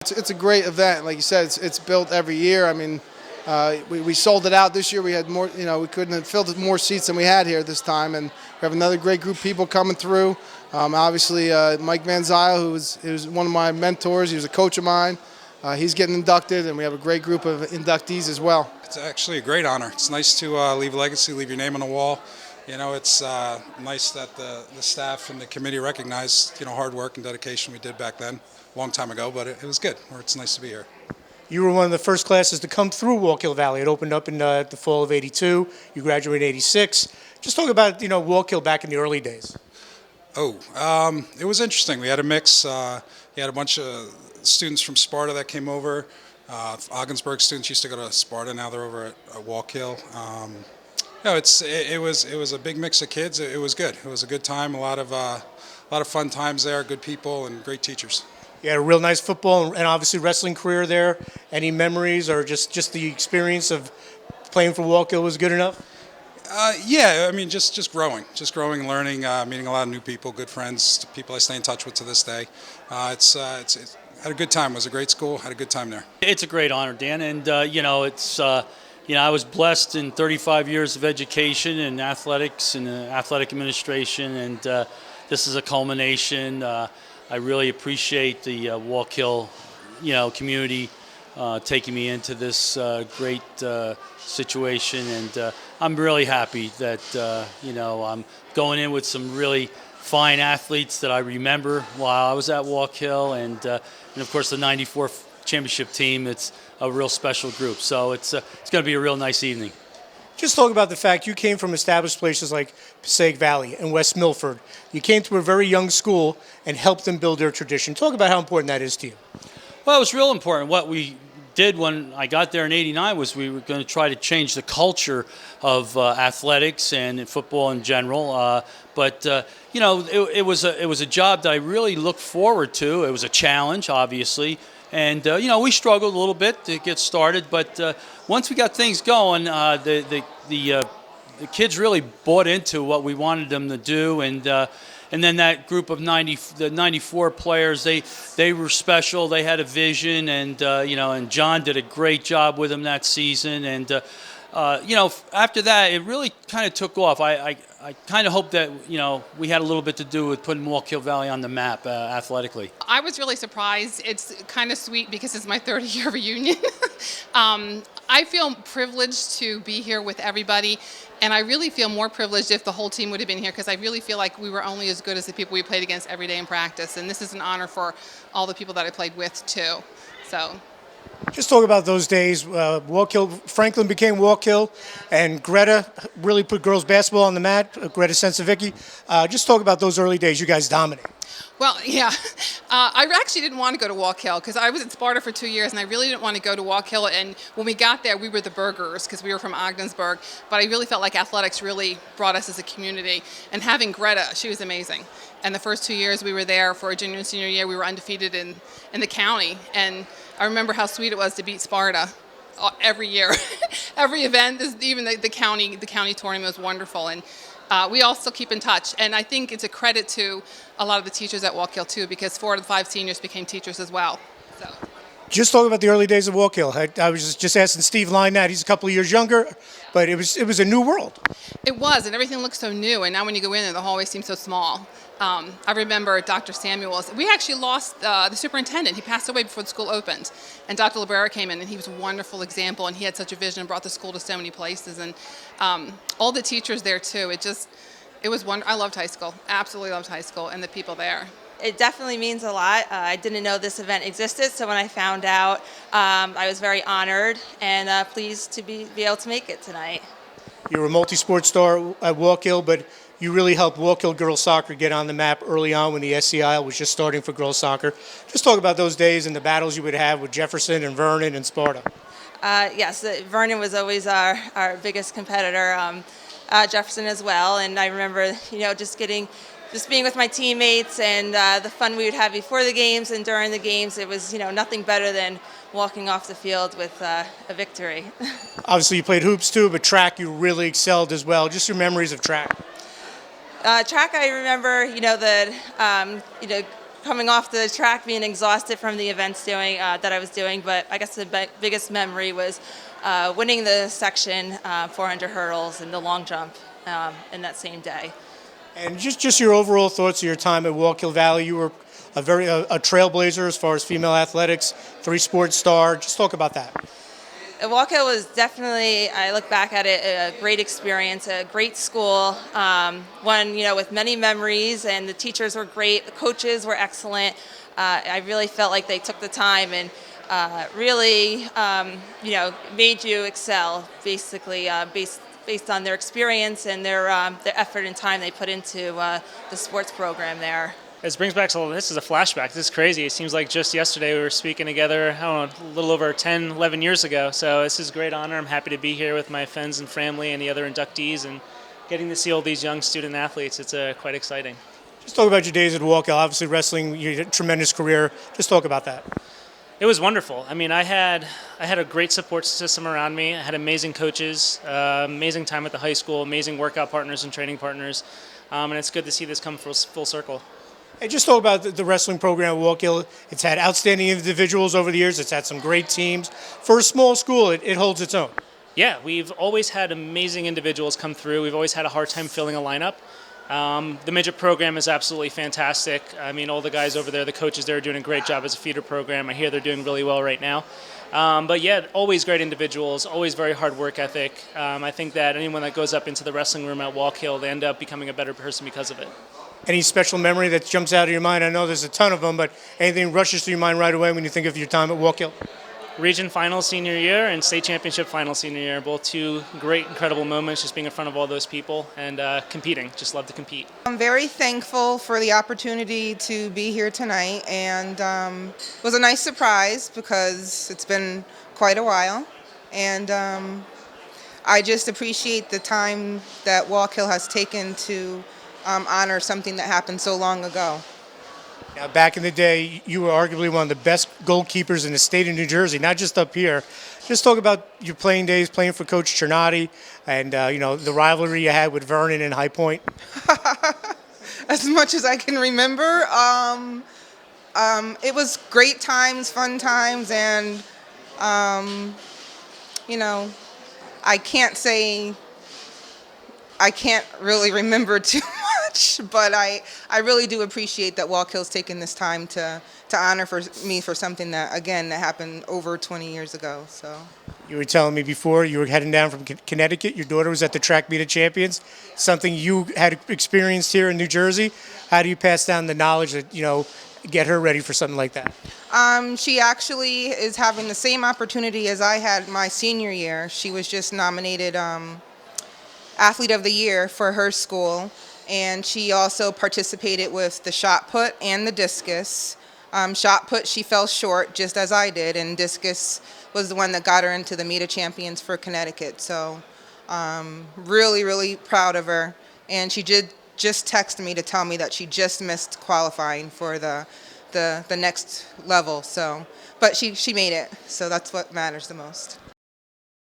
It's a great event. Like you said, it's built every year. I mean, we sold it out this year. We had more, we couldn't have filled more seats than we had here this time. And we have another great group of people coming through. Obviously, Mike Van Zyl, who's one of my mentors. He was a coach of mine. He's getting inducted, and we have a great group of inductees as well. It's actually a great honor. It's nice to leave a legacy, leave your name on the wall. It's nice that the staff and the committee recognized, hard work and dedication we did back then, a long time ago, but it was good. It's nice to be here. You were one of the first classes to come through Wallkill Valley. It opened up in the fall of '82. You graduated in '86. Just talk about, Wallkill back in the early days. It was interesting. We had a mix. You had a bunch of students from Sparta that came over. Ogdensburg students used to go to Sparta. Now they're over at Wallkill. It was a big mix of kids. It was good. It was a good time. A lot of fun times there. Good people and great teachers. You had a real nice football and obviously wrestling career there. Any memories or just the experience of playing for Wallkill was good enough? Just growing and learning, meeting a lot of new people, good friends, people I stay in touch with to this day. It's had a good time. It was a great school. Had a good time there. It's a great honor, Dan, and I was blessed in 35 years of education and athletics and athletic administration, and this is a culmination. I really appreciate the Wallkill, community taking me into this great situation, and I'm really happy that I'm going in with some really fine athletes that I remember while I was at Wallkill, and of course the '94 championship team. It's a real special group, so it's going to be a real nice evening. Just talk about the fact you came from established places like Passaic Valley and West Milford. You came to a very young school and helped them build their tradition. Talk about how important that is to you. Well, it was real important. What we did when I got there in '89 was we were going to try to change the culture of athletics and football in general. It was a job that I really looked forward to. It was a challenge, obviously. And, we struggled a little bit to get started, but once we got things going, the kids really bought into what we wanted them to do, and then that group of the '94 players, they were special. They had a vision, and and John did a great job with them that season, and after that, it really kind of took off. I kind of hope that, we had a little bit to do with putting Wallkill Valley on the map athletically. I was really surprised. It's kind of sweet because it's my 30-year reunion. I feel privileged to be here with everybody, and I really feel more privileged if the whole team would have been here, because I really feel like we were only as good as the people we played against every day in practice, and this is an honor for all the people that I played with, too. So. Just talk about those days. Franklin became Wallkill, and Greta really put girls basketball on the map. Greta Sensavicki. Just talk about those early days. You guys dominated. Well, yeah. I actually didn't want to go to Wallkill because I was at Sparta for 2 years, and I really didn't want to go to Wallkill. And when we got there, we were the Burgers because we were from Ogdensburg. But I really felt like athletics really brought us as a community. And having Greta, she was amazing. And the first 2 years we were there for our junior and senior year, we were undefeated in the county. And I remember how sweet it was to beat Sparta every year. Every event, even the county tournament was wonderful. And we all still keep in touch. And I think it's a credit to a lot of the teachers at Wallkill, too, because 4 of the 5 seniors became teachers as well. So. Just talk about the early days of Wallkill. I was just asking Steve Line that. He's a couple of years younger, but it was a new world. It was, and everything looked so new. And now when you go in there, the hallway seems so small. I remember Dr. Samuels. We actually lost the superintendent. He passed away before the school opened. And Dr. Libera came in, and he was a wonderful example, and he had such a vision and brought the school to so many places. And all the teachers there, too. It was wonderful. I loved high school. Absolutely loved high school and the people there. It definitely means a lot. I didn't know this event existed, so when I found out, I was very honored and pleased to be able to make it tonight. You were a multi-sport star at Wallkill, but you really helped Wallkill girls soccer get on the map early on when the SCI was just starting for girls soccer. Just talk about those days and the battles you would have with Jefferson and Vernon and Sparta. Yes, Vernon was always our biggest competitor, Jefferson as well, and I remember, just being with my teammates and the fun we would have before the games and during the games. It was, nothing better than walking off the field with a victory. Obviously, you played hoops too, but track you really excelled as well. Just your memories of track. Track, I remember, coming off the track, being exhausted from the events that I was doing. But I guess the biggest memory was winning the section 400 hurdles and the long jump in that same day. And just your overall thoughts of your time at Wallkill Valley. You were a trailblazer as far as female athletics, 3-sport star. Just talk about that. Wallkill was definitely, I look back at it, a great experience, a great school, one with many memories, and the teachers were great, the coaches were excellent. I really felt like they took the time and really, made you excel, basically, based on their experience and their effort and time they put into the sports program there. This brings back this is a flashback. This is crazy. It seems like just yesterday we were speaking together, I don't know, a little over 10, 11 years ago. So this is a great honor. I'm happy to be here with my friends and family and the other inductees and getting to see all these young student athletes. It's quite exciting. Just talk about your days at Wallkill. Obviously, wrestling, you had a tremendous career. Just talk about that. It was wonderful. I mean, I had a great support system around me. I had amazing coaches, amazing time at the high school, amazing workout partners and training partners. And it's good to see this come full circle. Hey, just talk about the wrestling program at Wallkill. It's had outstanding individuals over the years. It's had some great teams. For a small school, it holds its own. Yeah, we've always had amazing individuals come through. We've always had a hard time filling a lineup. The midget program is absolutely fantastic. I mean, all the guys over there, the coaches there are doing a great job as a feeder program. I hear they're doing really well right now. But yeah, always great individuals, always very hard work ethic. I think that anyone that goes up into the wrestling room at Wallkill, they end up becoming a better person because of it. Any special memory that jumps out of your mind? I know there's a ton of them, but anything rushes through your mind right away when you think of your time at Wallkill? Region final senior year and state championship final senior year, both two great, incredible moments, just being in front of all those people and competing. Just love to compete. I'm very thankful for the opportunity to be here tonight, and it was a nice surprise because it's been quite a while, and I just appreciate the time that Wallkill has taken to honor something that happened so long ago. Now, back in the day, you were arguably one of the best goalkeepers in the state of New Jersey, not just up here. Just talk about your playing days, playing for Coach Cernati, and the rivalry you had with Vernon and High Point. As much as I can remember, it was great times, fun times, and I can't really remember too much, but I really do appreciate that Wallkill's taken this time to honor me for something that happened over 20 years ago. So. You were telling me before you were heading down from Connecticut. Your daughter was at the Track Meet of Champions, something you had experienced here in New Jersey. How do you pass down the knowledge that, get her ready for something like that? She actually is having the same opportunity as I had my senior year. She was just nominated Athlete of the Year for her school, and she also participated with the shot put and the discus. Shot put, she fell short, just as I did, and discus was the one that got her into the Meet of Champions for Connecticut. So really, really proud of her. And she did just text me to tell me that she just missed qualifying for the next level. So, but she made it, so that's what matters the most.